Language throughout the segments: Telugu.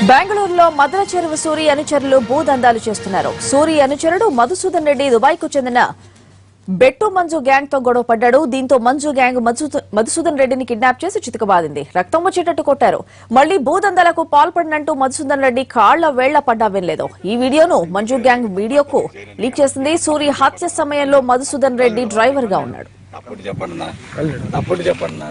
బెంగళూరులో మదన చెరువు సూరి అనుచరులు భూదందాలు చేస్తున్నారు. సూరి అనుచరుడు మధుసూదన్ రెడ్డి దుబాయ్కు చెందిన బెట్టు మంజు గ్యాంగ్ తో గొడవ పడ్డాడు. దీంతో మంజు గ్యాంగ్ మధుసూదన్ రెడ్డిని కిడ్నాప్ చేసి చితకబాదింది. రక్తం వచ్చేటట్టు కొట్టారు. మళ్లీ భూదందాలకు పాల్పడినట్టు మధుసూదన్ రెడ్డి కాళ్ల వేళ్ల పడ్డా వినలేదు. ఈ వీడియోను మంజు గ్యాంగ్ వీడియోకు లీక్ చేసింది. సూరి హత్య సమయంలో మధుసూదన్ రెడ్డి డ్రైవర్ గా ఉన్నాడు. తప్పుడు చెప్పండి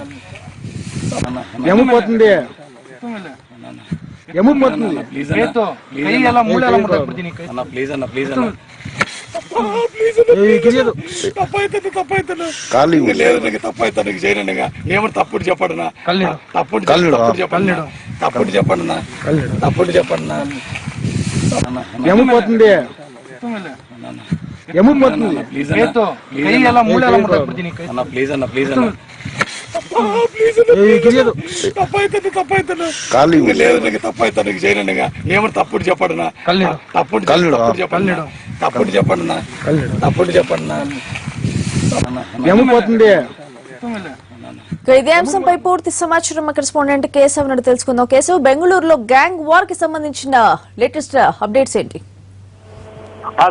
ఇదే అంశంపై పూర్తి సమాచారం మా కరెస్పాండెంట్ కేశవ్ నుండి తెలుసుకుందాం. కేశవ్, బెంగళూరులో గ్యాంగ్ వార్ కి సంబంధించిన లేటెస్ట్ అప్డేట్స్ ఏంటి?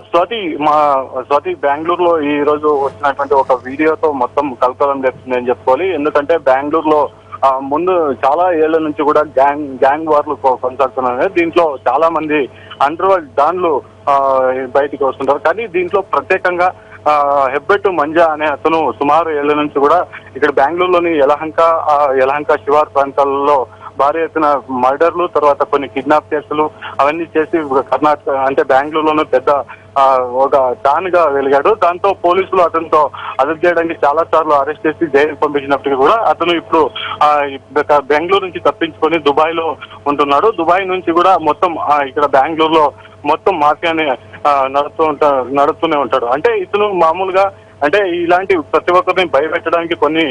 స్వాతి బెంగళూరులో ఈ రోజు వచ్చినటువంటి ఒక వీడియోతో మొత్తం కలకలం చెప్తుంది అని చెప్పుకోవాలి. ఎందుకంటే బెంగళూరులో ముందు చాలా ఏళ్ల నుంచి కూడా గ్యాంగ్ వార్లు కొనసాగుతున్నాయి. దీంట్లో చాలా మంది అండర్ వరల్డ్ డాన్లు బయటికి వస్తుంటారు. కానీ దీంట్లో ప్రత్యేకంగా హెబ్బెట్టు మంజా అనే అతను సుమారు ఏళ్ల నుంచి కూడా ఇక్కడ బెంగళూరులోని యలహంక శివారు ప్రాంతాలలో భారీ ఎత్తున మర్డర్లు, తర్వాత కొన్ని కిడ్నాప్ కేసులు అవన్నీ చేసి కర్ణాటక అంటే బెంగళూరులోనే పెద్ద ఒక డాన్ గా వెలిగాడు. దాంతో పోలీసులు అతనితో అరెస్ట్ చేయడానికి చాలా సార్లు అరెస్ట్ చేసి జైలుకి పంపించినప్పటికీ కూడా అతను ఇప్పుడు బెంగళూరు నుంచి తప్పించుకొని దుబాయ్ లో ఉంటున్నాడు. దుబాయ్ నుంచి కూడా మొత్తం ఇక్కడ బెంగళూరులో మొత్తం మాఫియాని నడుస్తూనే ఉంటాడు. అంటే ఇతను మామూలుగా అంటే ఇలాంటి ప్రతి ఒక్కరిని భయపెట్టడానికి కొన్ని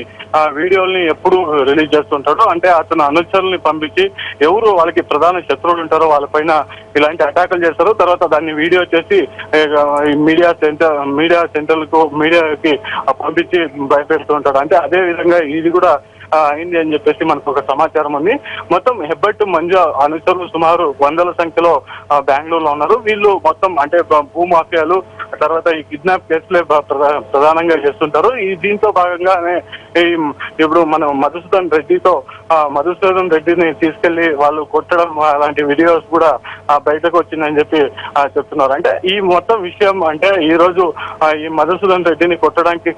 వీడియోల్ని ఎప్పుడు రిలీజ్ చేస్తుంటాడు. అంటే అతను అనుచరుల్ని పంపించి ఎవరు వాళ్ళకి ప్రధాన శత్రువులు ఉంటారో వాళ్ళపైన ఇలాంటి అటాకులు చేస్తారు. తర్వాత దాన్ని వీడియో చేసి మీడియాకి పంపించి భయపెడుతూ ఉంటాడు. అంటే అదే విధంగా ఇది కూడా అయింది అని చెప్పేసి మనకు ఒక సమాచారం ఉంది. మొత్తం హెబ్బెట్టు మంజా అనుచరులు సుమారు వందల సంఖ్యలో బెంగళూరులో ఉన్నారు. వీళ్ళు మొత్తం అంటే భూమాఫియాలు, తర్వాత ఈ కిడ్నాప్ కేసులే ప్రధానంగా చేస్తుంటారు. దీంతో భాగంగానే ఇప్పుడు మనం మధుసూదన్ రెడ్డిని తీసుకెళ్లి వాళ్ళు కొట్టడం అలాంటి వీడియోస్ కూడా బయటకు వచ్చిందని చెప్పి చెప్తున్నారు. అంటే ఈ మొత్తం విషయం అంటే ఈ రోజు ఈ మధుసూదన్ రెడ్డిని కొట్టడానికి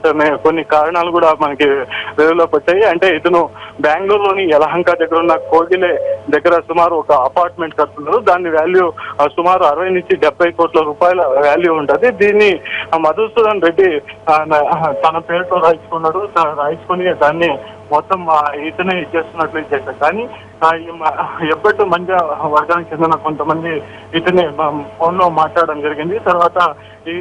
కొన్ని కారణాలు కూడా మనకి వెలుగులోకి వచ్చాయి. అంటే ఇతను బెంగళూరులోని యలహంక దగ్గర ఉన్న కోగిలే దగ్గర సుమారు ఒక అపార్ట్మెంట్ కడుతున్నారు. దాని వాల్యూ సుమారు 60 నుంచి 70 కోట్ల రూపాయల వాల్యూ ఉంటుంది. దీన్ని మధుసూదన్ రెడ్డి తన పేరుతో రాయించుకుని దాన్ని మొత్తం ఇతనే ఇచ్చేస్తున్నట్లు ఇచ్చేసారు. కానీ ఎప్పటి మంచి వర్గానికి చెందిన కొంతమంది ఇతనే ఫోన్ లో మాట్లాడడం జరిగింది. తర్వాత ఈ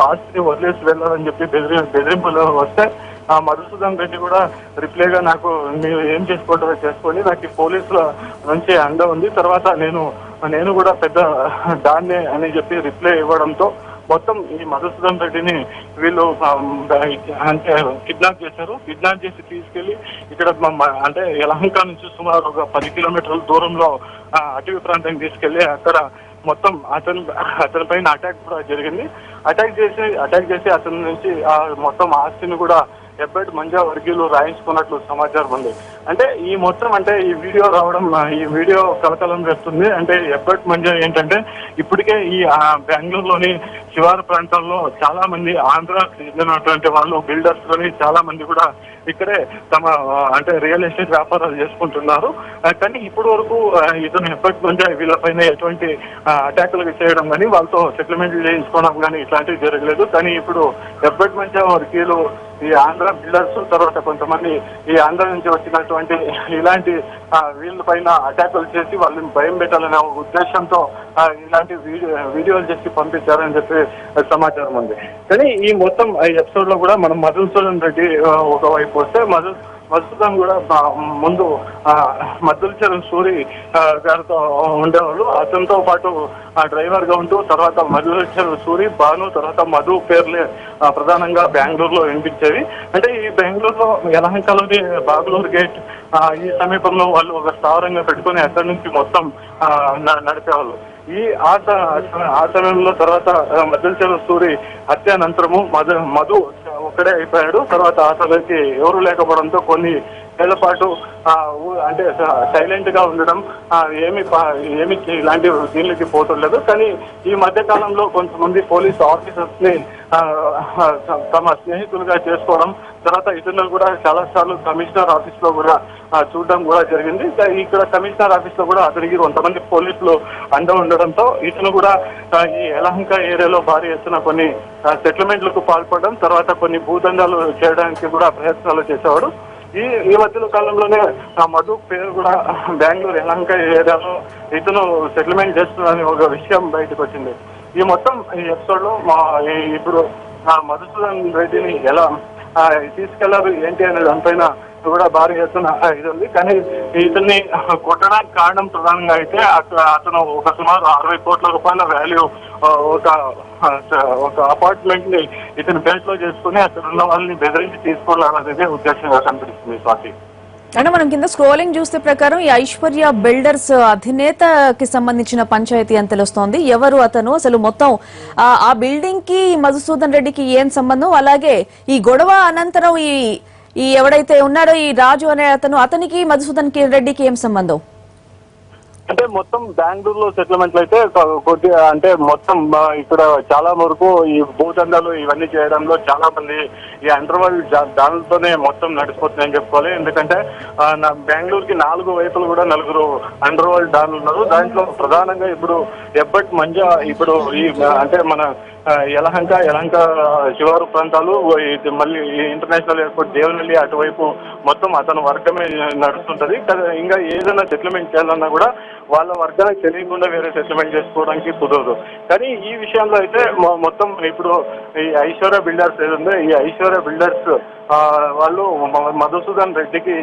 ఆస్తిని వదిలేసి వెళ్ళాలని చెప్పి బెదిరింపులు వస్తే మధుసూదన్ రెడ్డి కూడా రిప్లైగా నాకు మీరు ఏం చేసుకుంటారో చేసుకోండి, నాకు ఈ పోలీసుల నుంచి అండ ఉంది, తర్వాత నేను కూడా పెద్ద దాన్నే అని చెప్పి రిప్లై ఇవ్వడంతో మొత్తం ఈ మధుసూదన్ రెడ్డిని వీళ్ళు అంటే కిడ్నాప్ చేశారు. కిడ్నాప్ చేసి తీసుకెళ్లి ఇక్కడ అంటే యలహంక నుంచి సుమారు ఒక 10 కిలోమీటర్ల దూరంలో అటవీ ప్రాంతానికి తీసుకెళ్లి అక్కడ మొత్తం అతని పైన అటాక్ కూడా జరిగింది. అటాక్ చేసి అతని నుంచి మొత్తం ఆస్తిని కూడా హెబ్బెట్టు మంజా వర్గీయులు రాయించుకున్నట్లు సమాచారం ఉంది. అంటే ఈ మొత్తం అంటే ఈ వీడియో రావడం, ఈ వీడియో కలకలం చేస్తుంది. అంటే హెబ్బెట్టు మంజా ఏంటంటే ఇప్పటికే ఈ బెంగళూరులోని శివారు ప్రాంతాల్లో చాలా మంది ఆంధ్రాకి చెందినటువంటి వాళ్ళు బిల్డర్స్ లోని చాలా మంది కూడా ఇక్కడే తమ అంటే రియల్ ఎస్టేట్ వ్యాపారాలు చేసుకుంటున్నారు. కానీ ఇప్పటి వరకు ఇతను హెబ్బెట్టు మంజా వీళ్ళపైన ఎటువంటి అటాకులు చేయడం కానీ వాళ్ళతో సెటిల్మెంట్లు చేయించుకోవడం కానీ ఇట్లాంటివి జరగలేదు. కానీ ఇప్పుడు హెబ్బెట్టు మంజా వర్గీయులు ఈ ఆంధ్ర బిల్డర్స్, తర్వాత కొంతమంది ఈ ఆంధ్ర నుంచి వచ్చినటువంటి ఇలాంటి వీళ్ళ పైన అటాకులు చేసి వాళ్ళని భయం పెట్టాలనే ఉద్దేశంతో ఇలాంటి వీడియోలు చేసి పంపించారని చెప్పి సమాచారం ఉంది. కానీ ఈ మొత్తం ఎపిసోడ్ లో కూడా మనం మధుసూదన్ రెడ్డి ఒకవైపు వస్తే మధుసూదన్ కూడా ముందు మద్దెలచెరు సూరి గారితో ఉండేవాళ్ళు. అతనితో పాటు డ్రైవర్ గా ఉంటూ తర్వాత మద్దెలచెరు సూరి, భాను, తర్వాత మధు పేర్లే ప్రధానంగా బెంగళూరులో వినిపించేవి. అంటే ఈ బెంగళూరులో యలహంకలోని బాగులూరు గేట్ ఈ సమీపంలో వాళ్ళు ఒక స్థావరంగా పెట్టుకుని అక్కడి నుంచి మొత్తం నడిపేవాళ్ళు. ఆ సమయంలో తర్వాత మద్దెలచెరు సూరి హత్య అనంతరము మధు ఒక్కడే అయిపోయాడు. తర్వాత అతనికి ఎవరు లేకపోవడంతో కొన్ని ఏళ్ల పాటు అంటే సైలెంట్ గా ఉండడం, ఏమి ఇలాంటి దీనికి పోతుండలేదు. కానీ ఈ మధ్య కాలంలో కొంతమంది పోలీస్ ఆఫీసర్స్ ని తమ స్నేహితులుగా చేసుకోవడం, తర్వాత ఇతరులు కూడా చాలా సార్లు కమిషనర్ ఆఫీస్ లో కూడా చూడడం కూడా జరిగింది. ఇక్కడ కమిషనర్ ఆఫీస్ లో కూడా అతనికి కొంతమంది పోలీసులు అండ ఉండడంతో ఇతను కూడా ఈ యలహంక ఏరియాలో భారీ ఎత్తున కొన్ని సెటిల్మెంట్లకు పాల్పడడం, తర్వాత కొన్ని భూదందాలు చేయడానికి కూడా ప్రయత్నాలు చేసేవాడు. ఈ మధ్య కాలంలోనే మధు పేరు కూడా బెంగళూరు యలహంక ఏరియాలో ఇతను సెటిల్మెంట్ చేస్తున్నాడని ఒక విషయం బయటకు వచ్చింది. ఈ మొత్తం ఈ ఎపిసోడ్ లో ఇప్పుడు మధుసూదన్ రెడ్డిని ఎలా తీసుకెళ్లారు ఏంటి అనే దానిపైన కూడా భారీ ఎత్తున ఇది ఉంది. కానీ ఇతన్ని కొట్టడానికి కారణం ప్రధానంగా అయితే అతను ఒక సుమారు 60 కోట్ల రూపాయల వాల్యూ ఒక అపార్ట్మెంట్ ని ఇతను బెల్ట్ లో చేసుకుని అక్కడ ఉన్న వాళ్ళని బెదిరించి తీసుకోవాలనేది ఉద్దేశంగా కనిపిస్తుంది స్వాతి. అంటే మనం కింద స్క్రోలింగ్ చూస్తే ప్రకారం ఈ ఐశ్వర్య బిల్డర్స్ అధినేతకి సంబంధించిన పంచాయతీ అని తెలుస్తోంది. ఎవరు అతను, అసలు మొత్తం ఆ బిల్డింగ్ కి మధుసూదన్ రెడ్డికి ఏం సంబంధం, అలాగే ఈ గొడవ అనంతరం ఈ ఎవడైతే ఉన్నాడో ఈ రాజు అనే అతనికి మధుసూదన్ రెడ్డికి ఏం సంబంధం? అంటే మొత్తం బెంగళూరులో సెటిల్మెంట్లు అయితే కొద్దిగా అంటే మొత్తం ఇక్కడ చాలా వరకు ఈ భూదందాలు ఇవన్నీ చేయడంలో చాలా మంది ఈ అండర్ వరల్డ్ దానితోనే మొత్తం నడిచిపోతుందని చెప్పుకోవాలి. ఎందుకంటే బెంగళూరుకి 4 వైపులు కూడా 4 అండర్ వరల్డ్ డాన్లు ఉన్నారు. దాంట్లో ప్రధానంగా ఇప్పుడు ఎబ్బట్ మంజా ఇప్పుడు ఈ అంటే మన యలహంక శివారు ప్రాంతాలు, మళ్ళీ ఇంటర్నేషనల్ ఎయిర్పోర్ట్ దేవనల్లి అటువైపు మొత్తం అతని వర్గమే నడుస్తుంటది. ఇంకా ఏదైనా సెటిల్మెంట్ చేయాలన్నా కూడా వాళ్ళ వర్గానికి తెలియకుండా వేరే సెటిల్మెంట్ చేసుకోవడానికి కుదరదు. కానీ ఈ విషయంలో అయితే మొత్తం ఇప్పుడు ఈ ఐశ్వర్య బిల్డర్స్ ఏదుందో ఈ ఐశ్వర్య బిల్డర్స్ వాళ్ళు మధుసూదన్ రెడ్డికి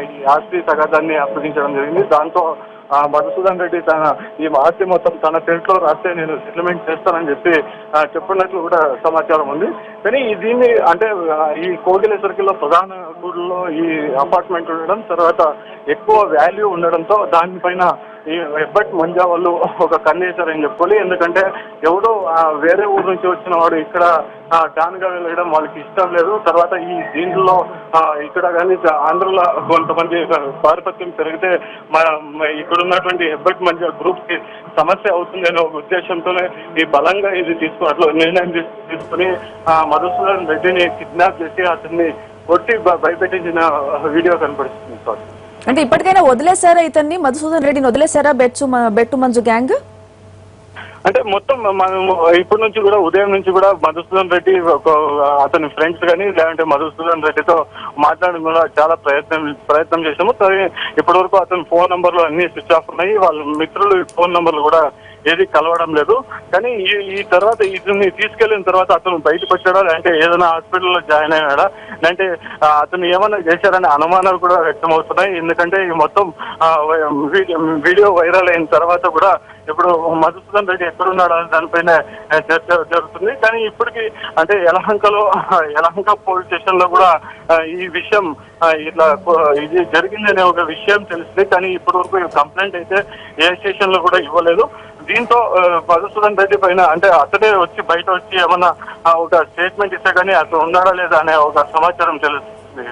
ఈ ఆస్తి తగాదాన్ని అప్పగించడం జరిగింది. దాంతో మధుసూదన్ రెడ్డి ఈ ఆస్తి మొత్తం తన పేరులో రాస్తే నేను సెటిల్మెంట్ చేస్తానని చెప్పినట్లు కూడా సమాచారం ఉంది. కానీ దీన్ని అంటే ఈ కోగిల సర్కిల్లో ప్రధాన ఊళ్ళో ఈ అపార్ట్మెంట్ ఉండడం, తర్వాత ఎక్కువ వాల్యూ ఉండడంతో దానిపైన ఈ ఎబ్బట్ మంజా వాళ్ళు ఒక కన్నేశారని చెప్పుకోవాలి. ఎందుకంటే ఎవడో వేరే ఊరు నుంచి వచ్చిన వాడు ఇక్కడ డాన్ గా వెళ్ళడం వాళ్ళకి ఇష్టం లేదు. తర్వాత ఈ దీంట్లో ఇక్కడ కానీ ఆంధ్రలో కొంతమంది పారిపత్యం పెరిగితే ఇక్కడ ఉన్నటువంటి ఎబ్బట్ మంజా గ్రూప్ కి సమస్య అవుతుంది అనే ఒక ఉద్దేశంతోనే ఈ బలంగా ఇది అట్లా నిర్ణయం తీసుకుని మధుసూదన్ రెడ్డిని కిడ్నాప్ చేసి అతన్ని కొట్టి భయపెట్టించిన వీడియో కనపడుతుంది సార్. అంటే ఇప్పటికైనా వదిలేశారా ఇతన్ని, మధుసూదన్ రెడ్డిని వదిలేశారా బెట్టు మంజు గ్యాంగ్? అంటే మొత్తం మనం ఇప్పటి నుంచి కూడా ఉదయం నుంచి కూడా మధుసూదన్ రెడ్డి అతని ఫ్రెండ్స్ కానీ లేదంటే మధుసూదన్ రెడ్డితో మాట్లాడడం కూడా చాలా ప్రయత్నం చేసాము. ఇప్పటి వరకు అతని ఫోన్ నంబర్లు అన్ని స్విచ్ ఆఫ్ ఉన్నాయి. వాళ్ళ మిత్రులు ఫోన్ నంబర్లు కూడా ఏది కలవడం లేదు. కానీ ఈ తర్వాత ఇతన్ని తీసుకెళ్లిన తర్వాత అతను బయటకు వచ్చాడా, లేదంటే ఏదైనా హాస్పిటల్లో జాయిన్ అయ్యాడా, లేదంటే అతను ఏమన్నా చేశారనే అనుమానాలు కూడా వ్యక్తం అవుతున్నాయి. ఎందుకంటే ఈ మొత్తం వీడియో వైరల్ అయిన తర్వాత కూడా ఇప్పుడు మధుసూదన్ రెడ్డి ఎక్కడున్నాడు అనే దానిపైన చర్చ జరుగుతుంది. కానీ ఇప్పటికీ అంటే యలహంక పోలీస్ స్టేషన్ లో కూడా ఈ విషయం ఇట్లా ఇది జరిగిందనే ఒక విషయం తెలిసింది. కానీ ఇప్పటి వరకు కంప్లైంట్ అయితే ఏ స్టేషన్ లో కూడా ఇవ్వలేదు. దీంతో మధుసూదన్ రెడ్డి పైన అంటే అతడే బయట వచ్చి ఏమన్నా ఒక స్టేట్మెంట్ ఇస్తే కానీ అతను ఉన్నాడా లేదా అనే ఒక సమాచారం తెలుస్తుంది.